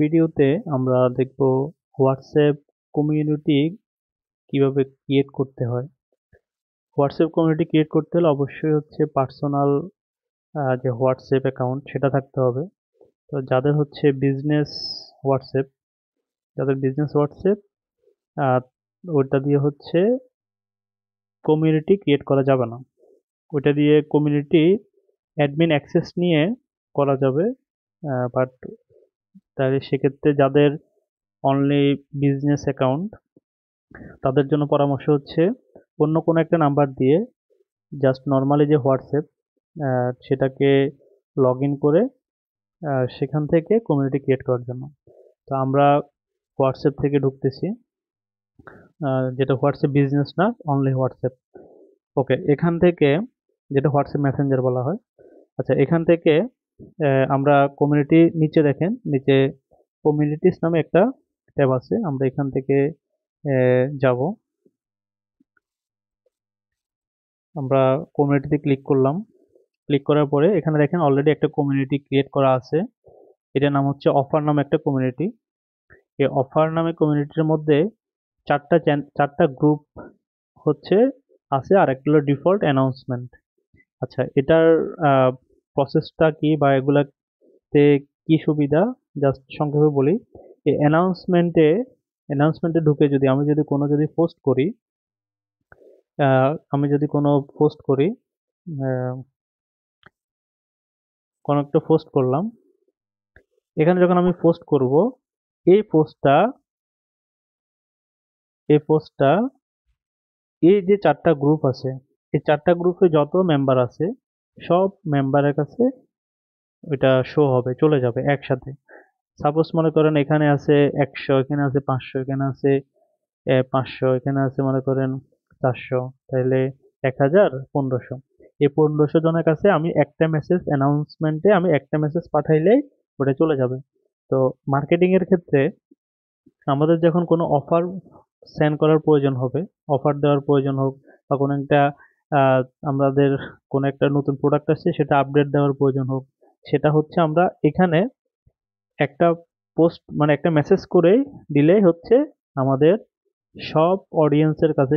ভিডিওতে আমরা দেখব হোয়াটসঅ্যাপ কমিউনিটি কিভাবে ক্রিয়েট করতে হয়। হোয়াটসঅ্যাপ কমিউনিটি ক্রিয়েট করতে হলে অবশ্যই হচ্ছে পার্সোনাল যে হোয়াটসঅ্যাপ অ্যাকাউন্ট সেটা থাকতে হবে। তো যাদের হচ্ছে বিজনেস হোয়াটসঅ্যাপ, যাদের বিজনেস হোয়াটসঅ্যাপ আহ, ওটা দিয়ে হচ্ছে কমিউনিটি ক্রিয়েট করা যাবে না। ওটা দিয়ে কমিউনিটি অ্যাডমিন অ্যাক্সেস নিয়ে করা যাবে, বাট তাহলে সেক্ষেত্রে যাদের অনলি বিজনেস অ্যাকাউন্ট তাদের জন্য পরামর্শ হচ্ছে অন্য কোনো একটা নাম্বার দিয়ে জাস্ট নর্মালি যে হোয়াটসঅ্যাপ সেটাকে লগ ইন করে সেখান থেকে কমিউনিটি ক্রিয়েট করার জন্য। তো আমরা হোয়াটসঅ্যাপ থেকে ঢুকতেছি, যেটা হোয়াটসঅ্যাপ বিজনেস না, অনলি হোয়াটসঅ্যাপ। ওকে, এখান থেকে যেটা হোয়াটসঅ্যাপ মেসেঞ্জার বলা হয়। আচ্ছা, এখান থেকে আমরা কমিউনিটি নিচে দেখেন, নিচে কমিউনিটিস নামে একটা ট্যাব আছে। আমরা এখান থেকে যাব, আমরা কমিউনিটিতে ক্লিক করলাম। ক্লিক করার পরে এখানে দেখেন অলরেডি একটা কমিউনিটি ক্রিয়েট করা আছে। এটার নাম হচ্ছে অফার নামে একটা কমিউনিটি। এই অফার নামে কমিউনিটির মধ্যে চারটা গ্রুপ হচ্ছে আছে, আর একটা হলো ডিফল্ট অ্যানাউন্সমেন্ট। আচ্ছা, এটার প্রসেসটা কি বা এগুলাতে কি সুবিধা জাস্ট সংক্ষেপে বলি। এই অ্যানাউন্সমেন্টে ঢুকে যদি কোনো পোস্ট করি, আমি যদি কোনো পোস্ট করি, আহ, কোনো একটা পোস্ট করলাম, এখানে যখন আমি পোস্ট করব, এই পোস্টটা এই পোস্টটা এই যে চারটা গ্রুপ আছে, এই চারটা গ্রুপে যত মেম্বার আছে সব মেম্বারের কাছে ওইটা শো হবে, চলে যাবে একসাথে। সাপোজ মনে করেন এখানে আছে 100, এখানে আছে 500, এখানে আছে 500, এখানে আছে মনে করেন 400, তাহলে 1000, 1500। এই 1500 জনের কাছে আমি একটা মেসেজ অ্যানাউন্সমেন্টে আমি একটা মেসেজ পাঠাইলেই ওটা চলে যাবে। তো মার্কেটিং এর ক্ষেত্রে আমাদের যখন কোনো অফার সেন্ড করার প্রয়োজন হবে, অফার দেওয়ার প্রয়োজন হোক, বা কোনো একটা আহ, আমাদের কোনো একটা নতুন প্রোডাক্ট আসছে সেটা আপডেট দেওয়ার প্রয়োজন হোক, সেটা হচ্ছে আমরা এখানে একটা পোস্ট মানে একটা মেসেজ করেই দিলেই হচ্ছে আমাদের সব অডিয়েন্সের কাছে,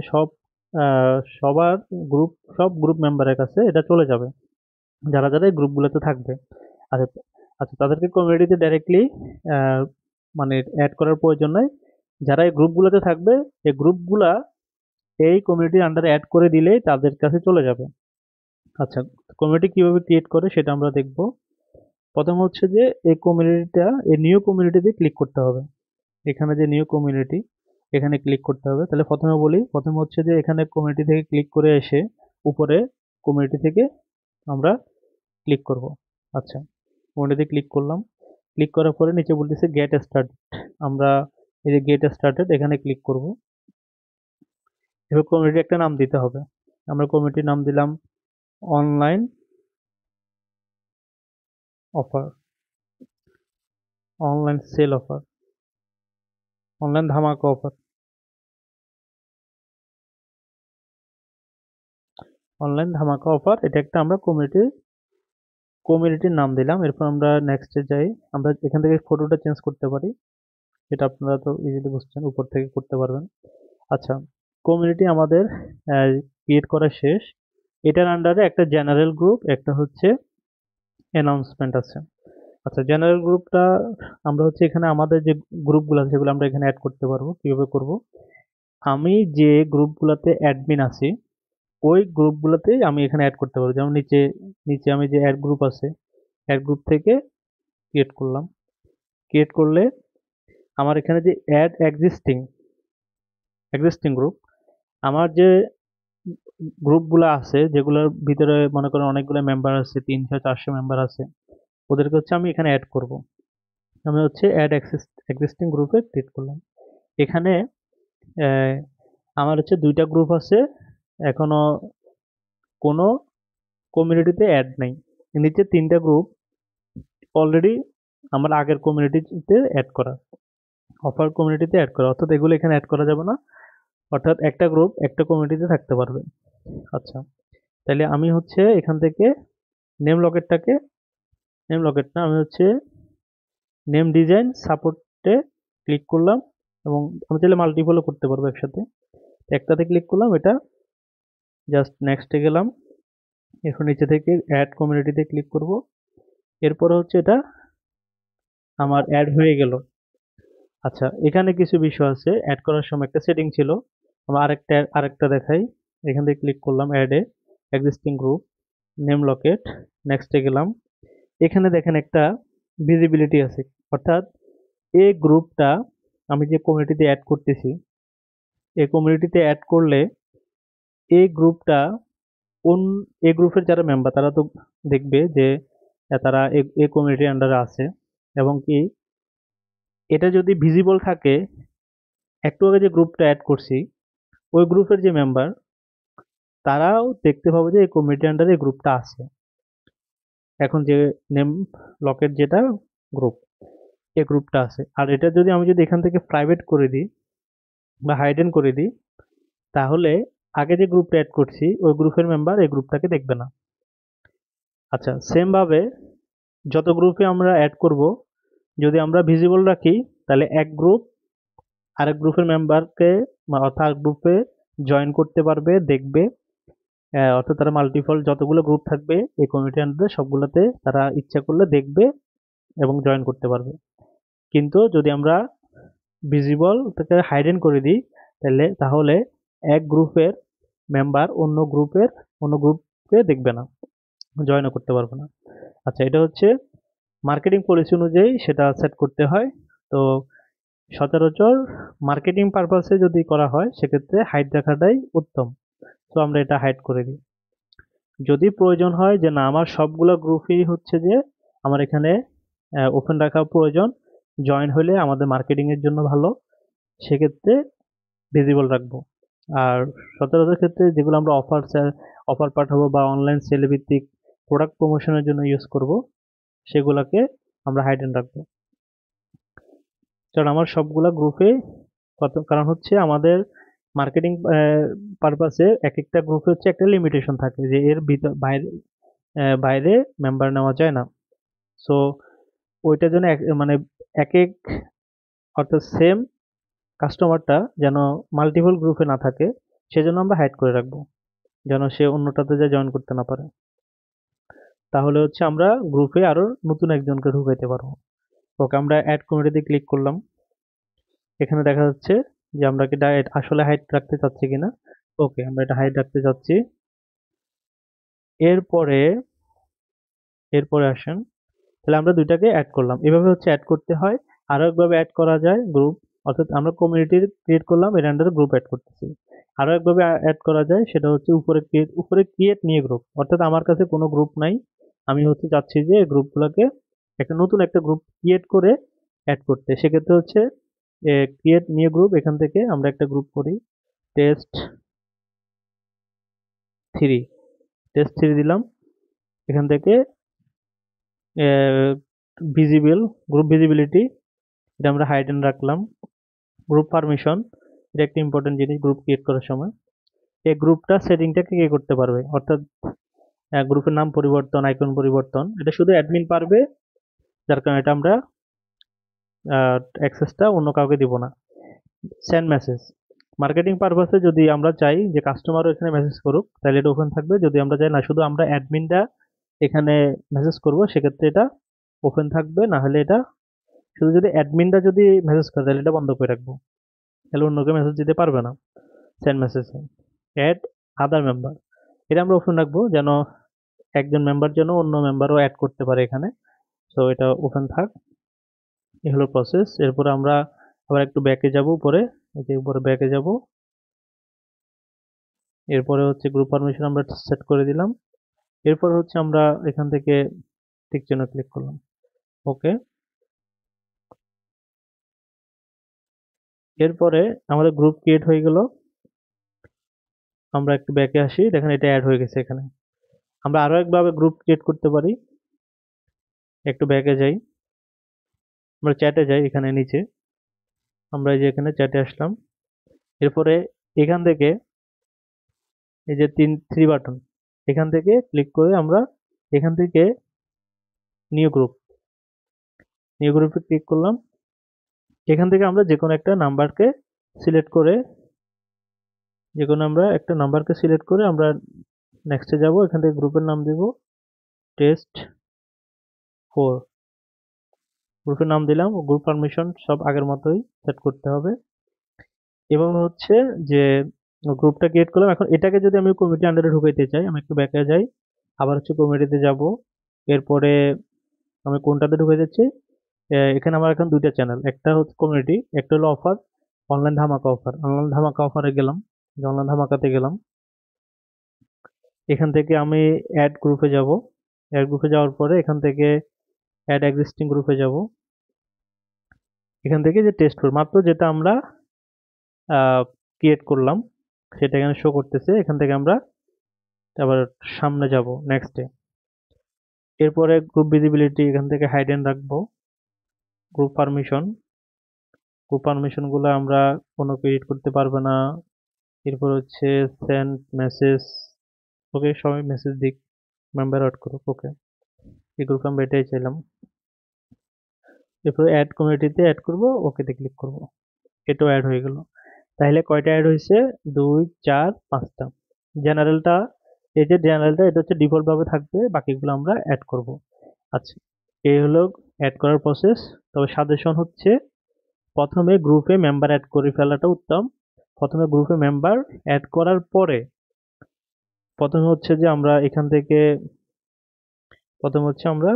সবার সব গ্রুপ মেম্বারের কাছে এটা চলে যাবে, যারা যারা এই গ্রুপগুলোতে থাকবে। আচ্ছা, আচ্ছা, তাদেরকে কমিউনিটিতে ডাইরেক্টলি মানে অ্যাড করার প্রয়োজন নাই। যারা এই গ্রুপগুলোতে থাকবে, এই গ্রুপগুলা এই কমিউনিটির আন্ডারে অ্যাড করে দিলেই তাদের কাছে চলে যাবে। আচ্ছা, কমিউনিটি কিভাবে ক্রিয়েট করে সেটা আমরা দেখব। প্রথম হচ্ছে যে এই নিউ কমিউনিটিতে ক্লিক করতে হবে। এখানে যে নিউ কমিউনিটি, এখানে ক্লিক করতে হবে। তাহলে প্রথমে বলি, প্রথমে হচ্ছে যে এখানে কমিউনিটি থেকে ক্লিক করে এসে উপরে কমিউনিটি থেকে আমরা ক্লিক করব। আচ্ছা, কমিউনিটিতে ক্লিক করলাম। ক্লিক করার পরে নিচে বলতেছে গেট স্টার্টেড। আমরা এই যে গেট স্টার্টেড এখানে ক্লিক করব। এবার কমিউনিটি একটা নাম দিতে হবে। আমরা কমিউনিটির নাম দিলাম online offer, online sale offer, online ধামাকা অফার, অনলাইন ধামাকা অফার। এটা একটা আমরা কমিউনিটির নাম দিলাম। এরপর আমরা নেক্সটে যাই। আমরা এখান থেকে ফটোটা চেঞ্জ করতে পারি, এটা আপনারা তো ইজিলি বুঝছেন, উপর থেকে করতে পারবেন। আচ্ছা, কমিউনিটি আমাদের ক্রিয়েট করা শেষ। এটার আন্ডারে একটা জেনারেল গ্রুপ, একটা হচ্ছে অ্যানাউন্সমেন্ট আছে। আচ্ছা, জেনারেল গ্রুপটা আমরা হচ্ছে এখানে আমাদের যে গ্রুপগুলো আছে সেগুলো আমরা এখানে অ্যাড করতে পারবো। কিভাবে করব? আমি যে গ্রুপগুলোতে অ্যাডমিন আছি ওই গ্রুপগুলোতেই আমি এখানে অ্যাড করতে পারবো। যেমন নিচে নিচে আমি যে অ্যাড গ্রুপ আছে, অ্যাড গ্রুপ থেকে ক্রিয়েট করলাম। ক্রিয়েট করলে আমার এখানে যে অ্যাড এক্সিস্টিং গ্রুপ, আমার যে গ্রুপগুলো আছে যেগুলোর ভিতরে মনে করেন অনেকগুলো মেম্বার আছে, 300 400 মেম্বার আছে, ওদেরকে হচ্ছে আমি এখানে অ্যাড করব। আমি হচ্ছে অ্যাড এক্সিস্টিং গ্রুপে ক্লিক করলাম। এখানে আহ, আমার হচ্ছে 2টা গ্রুপ আছে, এখনো কোনো কমিউনিটিতে অ্যাড নাই। নিচে 3টা গ্রুপ অলরেডি আমার আগের কমিউনিটিতে অ্যাড করা, অফার কমিউনিটিতে অ্যাড করা, অর্থাৎ এগুলো এখানে অ্যাড করা যাবে না। অর্থাৎ একটা গ্রুপ একটা কমিউনিটিতে থাকতে পারবে। আচ্ছা, তাহলে আমি হচ্ছে এখান থেকে নেম লকেটটাকে, নেম লকেট না, আমি হচ্ছে নেম ডিজাইন সাপোর্টে ক্লিক করলাম, এবং আমি চাইলে মাল্টিপলও করতে পারবো একসাথে। একটাতে ক্লিক করলাম, এটা জাস্ট নেক্সটে গেলাম। এখন নিচে থেকে অ্যাড কমিউনিটিতে ক্লিক করব। এরপরে হচ্ছে এটা আমার অ্যাড হয়ে গেল। আচ্ছা, এখানে কিছু বিষয় আছে অ্যাড করার সময়, একটা সেটিং ছিল। আমরা আরেকটা দেখাই। এখান থেকে ক্লিক করলাম অ্যাডে, এক্সিস্টিং গ্রুপ, নেম লকেট, নেক্সটে গেলাম। এখানে দেখেন একটা ভিজিবিলিটি আছে, অর্থাৎ এই গ্রুপটা আমি যে কমিউনিটিতে অ্যাড করতেছি, এই কমিউনিটিতে অ্যাড করলে এই গ্রুপটা কোন, এই গ্রুপের যারা মেম্বার তারা তো দেখবে যে তারা এই কমিউনিটির আন্ডারে আছে, এবং কি এটা যদি ভিজিবল থাকে, একটু আগে যে গ্রুপটা অ্যাড করছি ওই গ্রুপের যে মেম্বার তারাও দেখতে পাবে যে এই কমিউনিটির আন্ডারে এই গ্রুপটা আছে। এখন যে নেম লকেট যেটা গ্রুপ, এই গ্রুপটা আছে। আর এটা যদি আমি যদি এখান থেকে প্রাইভেট করে দিই বা হাইডেন করে দিই, তাহলে আগে যে গ্রুপটা অ্যাড করছি ওই গ্রুপের মেম্বার এই গ্রুপটাকে দেখবে না। আচ্ছা, সেম ভাবে যত গ্রুপে আমরা অ্যাড করব, যদি আমরা ভিজিবল রাখি, তাহলে এক গ্রুপ আরেক গ্রুপের মেম্বারকে, অর্থাৎ গ্রুপে জয়েন করতে পারবে, দেখবে। অর্থাৎ তারা মাল্টিপল যতগুলো গ্রুপ থাকবে এই কমিউনিটি আন্ডারে সবগুলোতে তারা ইচ্ছা করলে দেখবে এবং জয়েন করতে পারবে। কিন্তু যদি আমরা ভিজিবল থেকে হাইডেন করে দিই, তাহলে এক গ্রুপের মেম্বার অন্য গ্রুপকে দেখবে না, জয়েনও করতে পারবে না। আচ্ছা, এটা হচ্ছে মার্কেটিং পলিসি অনুযায়ী সেটা সেট করতে হয়। তো সচরাচর মার্কেটিং পারপাসে যদি করা হয় সেক্ষেত্রে হাইড রাখাটাই উত্তম। তো আমরা এটা হাইড করে দিই। যদি প্রয়োজন হয় যে না আমার সবগুলো গ্রুপই হচ্ছে যে আমার এখানে ওপেন রাখা প্রয়োজন, জয়েন হলে আমাদের মার্কেটিং এর জন্য ভালো, সেক্ষেত্রে ভিজিবল রাখবো। আর সচরাচর ক্ষেত্রে যেগুলো আমরা অফার পাঠাবো বা অনলাইন সেল ভিত্তিক প্রোডাক্ট প্রমোশনের জন্য ইউজ করব, সেগুলোকে আমরা হাইডেন রাখবো। কারণ আমার সবগুলা গ্রুপে কারণ হচ্ছে আমাদের মার্কেটিং পারপাসে এক একটা গ্রুপে হচ্ছে একটা লিমিটেশন থাকে যে এর ভিতর বাইরে বাইরে মেম্বার নেওয়া যায় না। সো ওইটার জন্য মানে এক এক, অর্থাৎ সেম কাস্টমারটা যেন মাল্টিপল গ্রুপে না থাকে, সেজন্য আমরা হাইড করে রাখবো, যেন সে অন্যটাতে যা জয়েন করতে না পারে। তাহলে হচ্ছে আমরা গ্রুপে আরো নতুন একজনকে ঢুকাইতে পারবো। ওকে, আমরা অ্যাড কমিউনিটিতে ক্লিক করলাম। এখানে দেখা যাচ্ছে যে আমরা কি আসলে হাইড রাখতে চাচ্ছি কিনা। ওকে, আমরা এটা হাইড রাখতে চাচ্ছি। এরপরে এরপরে আসেন, তাহলে আমরা দুইটাকে অ্যাড করলাম। এভাবে হচ্ছে অ্যাড করতে হয়। আরো একভাবে অ্যাড করা যায় গ্রুপ, অর্থাৎ আমরা কমিউনিটি ক্রিয়েট করলাম, এর আন্ডারে গ্রুপ অ্যাড করতেছি। আরো একভাবে অ্যাড করা যায়, সেটা হচ্ছে উপরে ক্রিয়েট নিয়ে গ্রুপ, অর্থাৎ আমার কাছে কোনো গ্রুপ নাই, আমি হচ্ছে চাচ্ছি যে গ্রুপগুলোকে নতুন একটা গ্রুপ ক্রিয়েট করে অ্যাড করতে। সেক্ষেত্রে হচ্ছে ক্রিয়েট নিউ গ্রুপ, এখান থেকে আমরা একটা গ্রুপ করি, টেস্ট থ্রি, দিলাম। এখান থেকে ভিজিবল, গ্রুপ ভিজিবিলিটি, এটা আমরা হাইডেন রাখলাম। গ্রুপ পারমিশন, এটা একটা ইম্পর্টেন্ট জিনিস গ্রুপ ক্রিয়েট করার সময়। এই গ্রুপটা সেটিংটা কে করতে পারবে, অর্থাৎ গ্রুপের নাম পরিবর্তন, আইকন পরিবর্তন, এটা শুধু অ্যাডমিন পারবে, যার কারণে এটা আমরা অ্যাক্সেসটা অন্য কাউকে দিব না। সেন্ড মেসেজ, মার্কেটিং পারপাসে যদি আমরা চাই যে কাস্টমারও এখানে মেসেজ করুক, তাহলে এটা ওপেন থাকবে। যদি আমরা চাই না শুধু আমরা অ্যাডমিনটা এখানে মেসেজ করব, সেক্ষেত্রে এটা ওপেন থাকবে। না হলে এটা শুধু যদি অ্যাডমিনটা যদি মেসেজ করে, তাহলে এটা বন্ধ করে রাখবো, তাহলে অন্য কেউ মেসেজ দিতে পারবে না। Send message, add other member, এটা আমরা ওপেন রাখবো যেন একজন মেম্বার যেন অন্য মেম্বারও অ্যাড করতে পারে এখানে। সো এটা ওপেন থাক। এই হলো প্রসেস। এরপর আমরা আবার একটু ব্যাকে যাব, উপরে এই যে উপরে ব্যাকে যাব। এরপরে হচ্ছে গ্রুপ পারমিশন আমরা সেট করে দিলাম। এরপর হচ্ছে আমরা এখান থেকে টিক চিহ্ন ক্লিক করলাম। ওকে, এরপরে আমাদের গ্রুপ ক্রিয়েট হয়ে গেল। আমরা একটু ব্যাকে আসি, দেখেন এটা অ্যাড হয়ে গেছে এখানে। আমরা আরো একভাবে গ্রুপ ক্রিয়েট করতে পারি। একটু ব্যাকে যাই, আমরা চ্যাটে যাই, এখানে নিচে আমরা এই যে এখানে চ্যাটে আসলাম। এরপরে এখান থেকে এই যে থ্রি বাটন, এখান থেকে ক্লিক করে আমরা এখান থেকে নিউ গ্রুপ, নিউ গ্রুপে ক্লিক করলাম। এখান থেকে আমরা যে কোনো একটা নাম্বারকে সিলেক্ট করে আমরা নেক্সটে যাব। এখান থেকে গ্রুপের নাম দেব টেস্ট 4। গ্রুপের নাম দিলাম, গ্রুপ পারমিশন সব আগের মতোই সেট করতে হবে। এভাবে হচ্ছে যে গ্রুপটা ক্রিয়েট করলাম। এখন এটাকে যদি আমি কমিটি আন্ডারে ঢুকাইতে চাই, আমি একটু ব্যাকে যাই, আবার হচ্ছে কমিটিতে যাব। এরপরে আমি কোনটাতে ঢুকে যাচ্ছি, এখানে আমার এখন দুইটা চ্যানেল, একটা হচ্ছে কমিউনিটি, একটা হলো অফার, অনলাইন ধামাকা অফার। অনলাইন ধামাকা অফারে গেলাম, অনলাইন ধামাকাতে গেলাম। এখান থেকে আমি অ্যাড গ্রুপে যাব। অ্যাড গ্রুপে যাওয়ার পরে এখান থেকে অ্যাড এক্সিস্টিং গ্রুপে যাব। এখান থেকে যে টেস্ট 4 মাত্র যেটা আমরা ক্রিয়েট করলাম সেটা এখানে শো করতেছে। এখান থেকে আমরা আবার সামনে যাব নেক্সটে। এরপরে গ্রুপ ভিজিবিলিটি এখান থেকে হাইডেন রাখবো। গ্রুপ পারমিশনগুলো আমরা কোনো এডিট করতে পারবে না। এরপর হচ্ছে সেন্ড মেসেজ, ওকে সবাই মেসেজ দিক, মেম্বার অ্যাড করুক, ওকে। এই গ্রুপে আমরা এটাই চাইলাম। এরপর অ্যাড কমিউনিটিতে অ্যাড করব, ওকেতে ক্লিক করব। এটাও অ্যাড হয়ে গেল। তাহলে কয়টা অ্যাড হয়েছে? 2, 4, 5টা। জেনারেলটা, এই যে জেনারেলটা এটা হচ্ছে ডিফল্ট ভাবে থাকবে, বাকিগুলো আমরা অ্যাড করব। আচ্ছা, এই হলো অ্যাড করার প্রসেস। তবে সাজেশন হচ্ছে প্রথমে গ্রুপে মেম্বার অ্যাড করে ফেলাটা উত্তম। প্রথমে গ্রুপে মেম্বার অ্যাড করার পরে প্রথমে হচ্ছে যে আমরা এখান থেকে প্রথমে হচ্ছে আমরা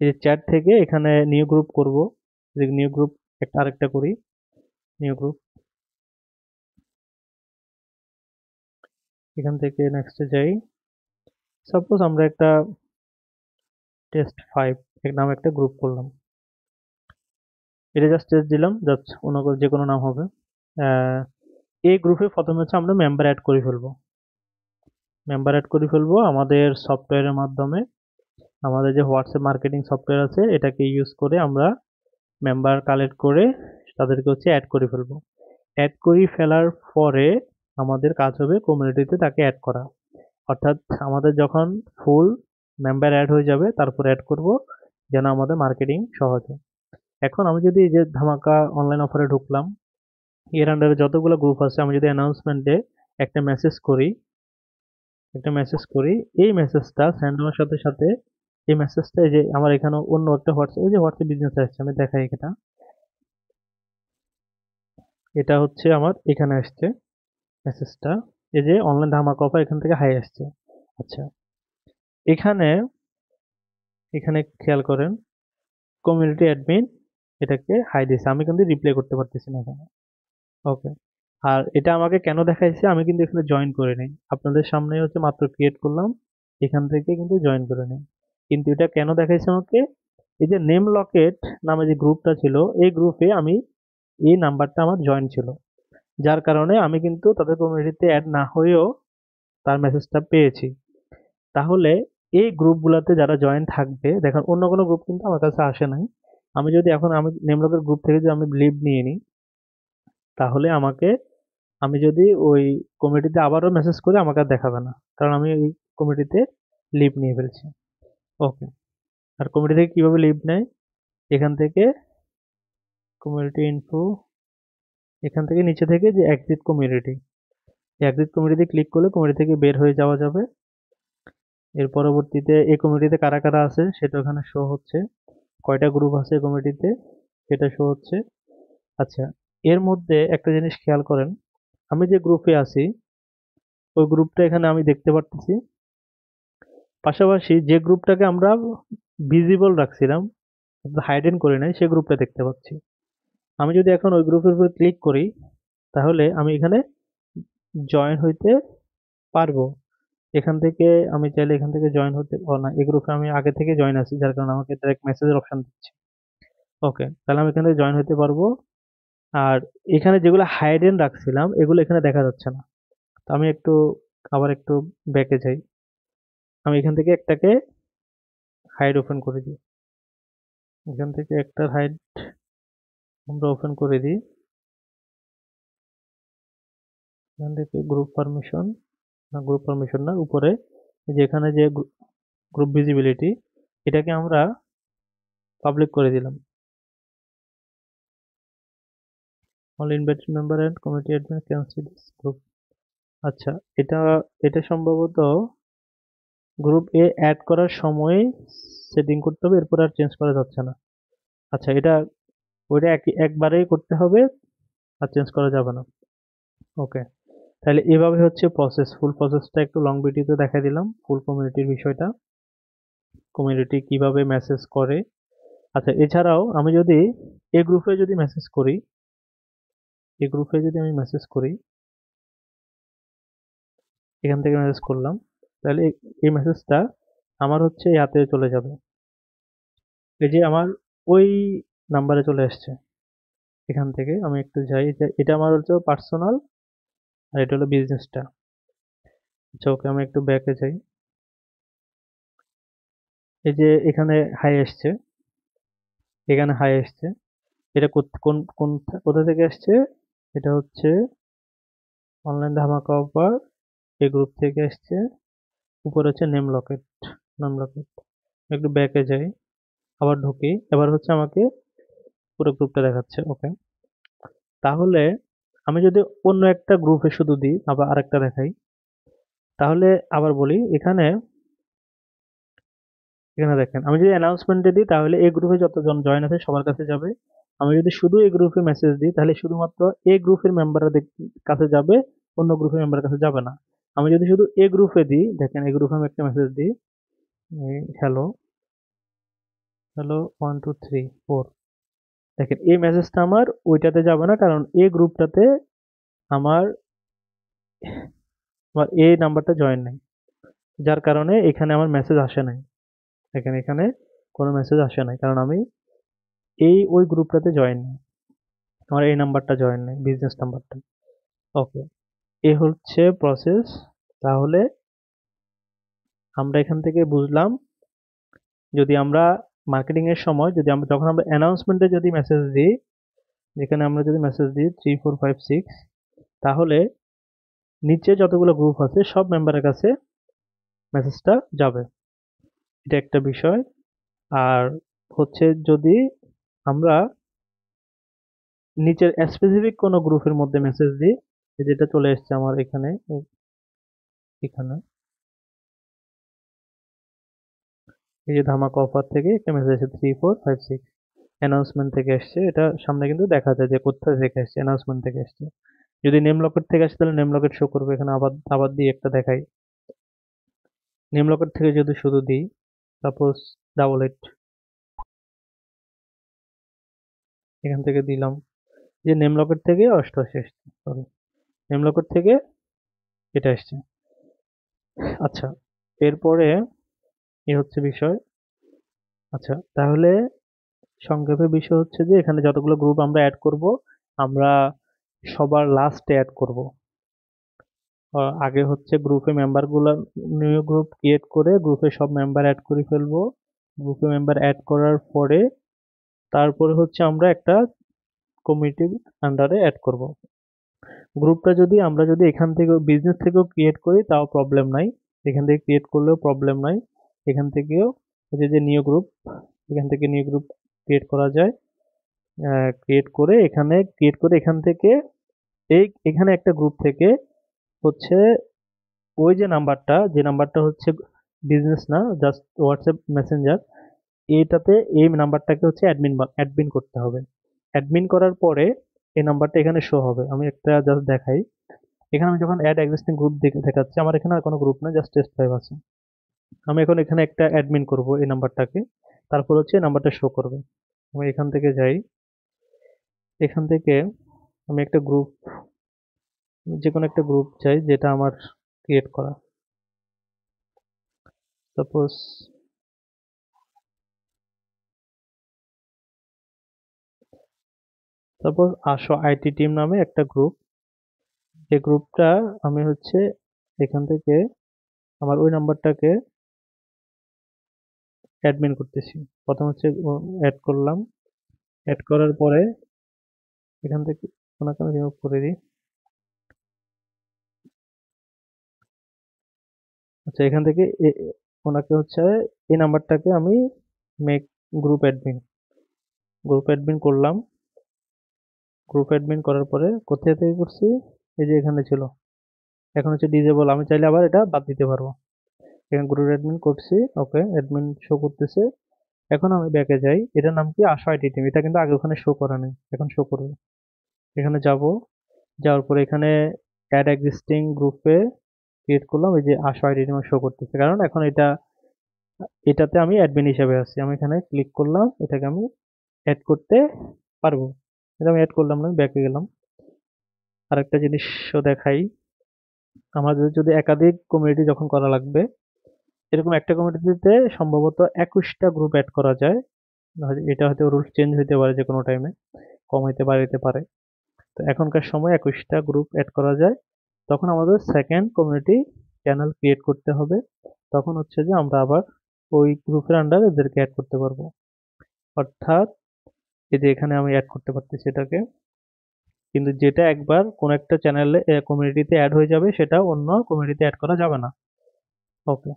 এই চ্যাট থেকে এখানে নিউ গ্রুপ করব। নিউ গ্রুপ আরেকটা করি, নিউ গ্রুপ। এখান থেকে নেক্সটে যাই। সাপোজ আমরা একটা টেস্ট 5 নামে একটা গ্রুপ করলাম। এটা জাস্ট টেস্ট দিলাম, জাস্ট অন্য যে কোনো নাম হবে। এই গ্রুপে প্রথমে হচ্ছে আমরা মেম্বার অ্যাড করে ফেলবো। আমাদের সফটওয়্যারের মাধ্যমে। আমাদের যে হোয়াটসঅ্যাপ মার্কেটিং সফটওয়্যার আছে এটাকে ইউজ করে আমরা মেম্বার কালেক্ট করে তাদেরকে হচ্ছে অ্যাড করে ফেলবো। অ্যাড করে ফেলার পরে আমাদের কাজ হবে কমিউনিটিতে তাকে অ্যাড করা। অর্থাৎ আমাদের যখন ফুল মেম্বার অ্যাড হয়ে যাবে তারপর অ্যাড করব, যেন আমাদের মার্কেটিং সহজ হয়। এখন আমি যদি এই যে ধামাকা অনলাইন অফারে ঢুকলাম, এর আন্ডারে যতগুলো গ্রুপ আছে আমি যদি অ্যানাউন্সমেন্টে একটা মেসেজ করি, এই মেসেজটা সেন্ড হওয়ার সাথে সাথে এই মেসেজটা এই যে আমার এখানে অন্য একটা হোয়াটসঅ্যাপ, এই যে হোয়াটসঅ্যাপ বিজনেস আসছে, আমি দেখাই এটা। এটা হচ্ছে আমার এখানে আসছে মেসেজটা, এই যে অনলাইন ধামাকা অফার, এখান থেকে হাই আসছে। আচ্ছা, এখানে এখানে খেয়াল করেন কমিউনিটি অ্যাডমিন এটাকে হাই দিয়েছে, আমি কিন্তু রিপ্লাই করতে পারতেছি না এখানে, ওকে। আর এটা আমাকে কেন দেখাইছে, আমি কিন্তু এখানে জয়েন করে নেই, আপনাদের সামনে হচ্ছে মাত্র ক্রিয়েট করলাম, এখান থেকে কিন্তু জয়েন করে নেই। কিন্তু এটা কেন দেখাইছে আমাকে, এই যে নেম লকেট নামে যে গ্রুপটা ছিল, এই গ্রুপে আমি এই নাম্বারটা আমার জয়েন ছিল, যার কারণে আমি কিন্তু তাদের কমিউনিটিতে অ্যাড না হয়েও তার মেসেজটা পেয়েছি। তাহলে এই গ্রুপগুলোতে যারা জয়েন থাকবে, দেখেন অন্য কোনো গ্রুপ কিন্তু আমার কাছে আসে নাই। আমি যদি এখন আমি নেমলকের গ্রুপ থেকে যদি আমি লিভ নিয়ে নিই, তাহলে আমি যদি ওই কমিটিতে আবারও মেসেজ করি আমাকে আর দেখাবে না, কারণ আমি ওই কমিটিতে লিভ নিয়ে ফেলছি, ওকে। আর কমিটি থেকে কিভাবে লিভ নেয়, এখান থেকে কমিউনিটি ইনফো, এখান থেকে নিচে থেকে যে এক্সিট কমিটিতে ক্লিক করলে কমিটি থেকে বের হয়ে যাওয়া যাবে। এর পরবর্তীতে এই কমিটিতে কারা কারা আছে সেটা ওখানে শো হচ্ছে, কয়টা গ্রুপ আছে কমিটিতে সেটা শো হচ্ছে। আচ্ছা, এর মধ্যে একটা জিনিস খেয়াল করেন, আমি যে গ্রুপে আছি ওই গ্রুপটা এখানে আমি দেখতে পারতেছি, পাশাপাশি যে গ্রুপটাকে আমরা ভিজিবল রাখছিলাম, হাইডেন করে নাই, সেই গ্রুপটা দেখতে পাচ্ছি। আমি যদি এখন ওই গ্রুপের উপর ক্লিক করি, তাহলে আমি এখানে জয়েন হইতে পারবো। এখান থেকে আমি চাইলে এখান থেকে জয়েন হতে, ও না, এই গ্রুপে আমি আগে থেকে জয়েন আছি, যার কারণে আমাকে ডাইরেক্ট মেসেজের অপশন দিচ্ছে, ওকে। তাহলে আমি এখান থেকে জয়েন হতে পারবো। আর এখানে যেগুলো হাইডেন রাখছিলাম এগুলো এখানে দেখা যাচ্ছে না। তো আমি আবার একটু ব্যাকে যাই, আমি এখান থেকে একটাকে হাইড ওপেন করে দিই, এখান থেকে একটা হাইড আমরা ওপেন করে দিই। এখান থেকে গ্রুপ পারমিশন না, উপরে যেখানে যে গ্রুপ ভিজিবিলিটি, এটাকে আমরা পাবলিক করে দিলাম। All invited member and committee admin can see this group. আচ্ছা, এটা এটা সম্ভবত গ্রুপ এ অ্যাড করার সময় সেটিং করতে হবে, এরপর আর চেঞ্জ করা যাচ্ছে না। আচ্ছা, এটা ওইটা একবারেই করতে হবে, আর চেঞ্জ করা যাবে না। ওকে, তাহলে এভাবে হচ্ছে প্রসেস। ফুল প্রসেসটা একটু লং ভিডিওতে দেখাই দিলাম, ফুল কমিউনিটির বিষয়টা, কমিউনিটি কিভাবে মেসেজ করে। আচ্ছা, এছাড়াও আমি যদি এই গ্রুপে যদি মেসেজ করি, এই গ্রুপে যদি আমি মেসেজ করি, এখান থেকে মেসেজ করলাম, তাহলে এই মেসেজটা আমার হচ্ছে ইয়াতে চলে যাবে, এই যে আমার ওই নাম্বারে চলে আসছে। এখান থেকে আমি একটু যাই, যে এটা আমার হচ্ছে পার্সোনাল, আর এটা হলো বিজনেসটা। আচ্ছা, ওকে, আমি একটু ব্যাকে যাই। এই যে এখানে হাই আসছে, এখানে হাই আসছে, এটা কোথা থেকে আসছে? এটা হচ্ছে অনলাইন ধামাকা অফার, এই গ্রুপ থেকে আসছে। উপরে হচ্ছে নেম লকেট, নাম লকেট। একটু ব্যাকে যাই, আবার ঢুকি, এবার হচ্ছে আমাকে পুরো গ্রুপটা দেখাচ্ছে। ওকে, তাহলে আমি যদি অন্য একটা গ্রুপে শুধু দিই, আবার আরেকটা দেখাই, তাহলে আবার বলি, এখানে এখানে দেখেন, আমি যদি অ্যানাউন্সমেন্টে দিই তাহলে এই গ্রুপে যতজন জয়েন আছে সবার কাছে যাবে। আমি যদি শুধু এই গ্রুপে মেসেজ দিই তাহলে শুধুমাত্র এই গ্রুপের মেম্বাররা কাছে যাবে, অন্য গ্রুপের মেম্বারের কাছে যাবে না। আমি যদি শুধু এই গ্রুপে দিই, দেখেন এই গ্রুপে আমি একটা মেসেজ দিই, হ্যালো, হ্যালো 1 2 3 4, দেখেন এই মেসেজটা আমার ওইটাতে যাবে না, কারণ এই গ্রুপটাতে আমার আমার এই নাম্বারটা জয়েন নাই, যার কারণে এখানে আমার মেসেজ আসে নাই। দেখেন এখানে কোনো মেসেজ আসে নাই, কারণ আমি ওই গ্রুপটাতে জয়েন নেই, আমার এই নাম্বারটা জয়েন নেই, বিজনেস নাম্বারটা। ওকে, এ হচ্ছে প্রসেস। তাহলে আমরা এখান থেকে বুঝলাম, যদি আমরা মার্কেটিং এর সময়, যদি আমরা যখন আমরা অ্যানাউন্সমেন্টে যদি মেসেজ দিই, যেখানে আমরা যদি মেসেজ দিই 3 4 5 6, তাহলে নিচে যতগুলো গ্রুপ আছে সব মেম্বারের কাছে মেসেজটা যাবে, এটা একটা বিষয়। আর হচ্ছে যদি আমরা নিচের স্পেসিফিক কোনো গ্রুপের মধ্যে মেসেজ দিই, যেটা চলে এসছে আমার এখানে, এখানে এই যে ধামাকা অফার থেকে একটা মেসেজ এসেছে 3 4 5 6, অ্যানাউন্সমেন্ট থেকে এসছে, এটা সামনে কিন্তু দেখা যায় যে কোথা থেকে এসছে, অ্যানাউন্সমেন্ট থেকে এসছে। যদি নেম লকেট থেকে আসে তাহলে নেম লকেট শো করবে, এখানে আবার আবার দিয়ে একটা দেখাই, নেম লকেট থেকে যদি শুধু দিই, সাপোজ 88, এখান থেকে দিলাম, যে নেম লকেট থেকে 88 এসছে, সরি, নেম লকেট থেকে এটা এসছে। আচ্ছা, এরপরে হচ্ছে বিষয়। আচ্ছা, তাহলে সংক্ষেপে বিষয় হচ্ছে যে এখানে যতগুলো গ্রুপ আমরা অ্যাড করব, আমরা সবার লাস্টে অ্যাড করব। আগে হচ্ছে গ্রুপে মেম্বারগুলো, নিউ গ্রুপ ক্রিয়েট করে গ্রুপে সব মেম্বার অ্যাড করে ফেলবো। গ্রুপে মেম্বার অ্যাড করার পরে তারপরে হচ্ছে আমরা একটা কমিটির আন্ডারে অ্যাড করব। গ্রুপটা যদি আমরা যদি এখান থেকে বিজনেস থেকেও ক্রিয়েট করি তাও প্রবলেম নাই, এখান থেকে ক্রিয়েট করলেও প্রবলেম নাই, এখান থেকেও যে নিউ গ্রুপ, এখান থেকে নিউ গ্রুপ ক্রিয়েট করা যায়। ক্রিয়েট করে এখান থেকে এখানে একটা গ্রুপ থেকে হচ্ছে ওই যে নাম্বারটা হচ্ছে বিজনেস না, জাস্ট হোয়াটসঅ্যাপ মেসেঞ্জার, এইটাতে এই নাম্বারটাকে হচ্ছে অ্যাডমিন করতে হবে। অ্যাডমিন করার পরে এই নাম্বারটা এখানে শো হবে। আমি একটা জাস্ট দেখাই, এখানে আমি যখন অ্যাড এক্সিস্টিং গ্রুপ দেখাচ্ছে, আমার এখানে আর কোনো গ্রুপ না, জাস্ট টেস্ট ফাইভ আছে। আমি এখন এখানে একটা অ্যাডমিন করব এই নাম্বারটাকে, তারপর হচ্ছে এই নাম্বারটা শো করবে। আমি এখান থেকে যাই, এখান থেকে আমি একটা গ্রুপ, যে কোনো একটা গ্রুপ চাই যেটা আমার ক্রিয়েট করা, সাপোজ সাপোজ আসো আইটি টিম নামে একটা গ্রুপ। এই গ্রুপটা আমি হচ্ছে এখান থেকে আমার ওই নাম্বারটাকে অ্যাডমিন করতেছি। প্রথম হচ্ছে অ্যাড করলাম, অ্যাড করার পরে এখান থেকে ওনাকে আমি রিমুভ করে দিই। আচ্ছা, এখান থেকে ওনাকে হচ্ছে এই নাম্বারটাকে আমি make group admin, group admin করলাম। গ্রুপ অ্যাডমিন করার পরে কোথায় থেকে করছি, এই যে এখানে ছিল। এখন হচ্ছে ডিজেবল, আমি চাইলে আবার এটা বাদ দিতে পারবো। এখানে গ্রুপ অ্যাডমিন করছি, ওকে অ্যাডমিন শো করতেছে। এখন আমি ব্যাকে যাই, এটার নাম কি আশা আইডি টিম, এটা কিন্তু আগে ওখানে শো করা নেই, এখন শো করবে। এখানে যাব, যাওয়ার পরে এখানে অ্যাড এক্সিস্টিং গ্রুপে ক্রিয়েট করলাম, এই যে আশা আইডি টিম শো করতেছে, কারণ এখন এটাতে আমি অ্যাডমিন হিসেবে আছি। আমি এখানে ক্লিক করলাম, এটাকে আমি অ্যাড করতে পারবো। এটা আমি অ্যাড করলাম না, ব্যাকে গেলাম। আরেকটা জিনিসও দেখাই, আমাদের যদি একাধিক কমিউনিটি যখন করা লাগবে, এরকম একটা কমিউনিটিতে সম্ভবত 21টা গ্রুপ অ্যাড করা যায়। এটা হয়তো রুলস চেঞ্জ হইতে পারে যে কোনো টাইমে, কম হইতে বাড়তে পারে। তো এখনকার সময় 21টা গ্রুপ অ্যাড করা যায়। তখন আমাদের সেকেন্ড কমিউনিটি চ্যানেল ক্রিয়েট করতে হবে। তখন হচ্ছে যে আমরা আবার ওই গ্রুপের আন্ডারে এদেরকে অ্যাড করতে পারবো। অর্থাৎ এই যে এখানে আমি অ্যাড করতে পারতেছি এটাকে, কিন্তু যেটা একবার কোন একটা চ্যানেলে কমিউনিটিতে অ্যাড হয়ে যাবে সেটা অন্য কমিউনিটিতে অ্যাড করা যাবে না। ওকে।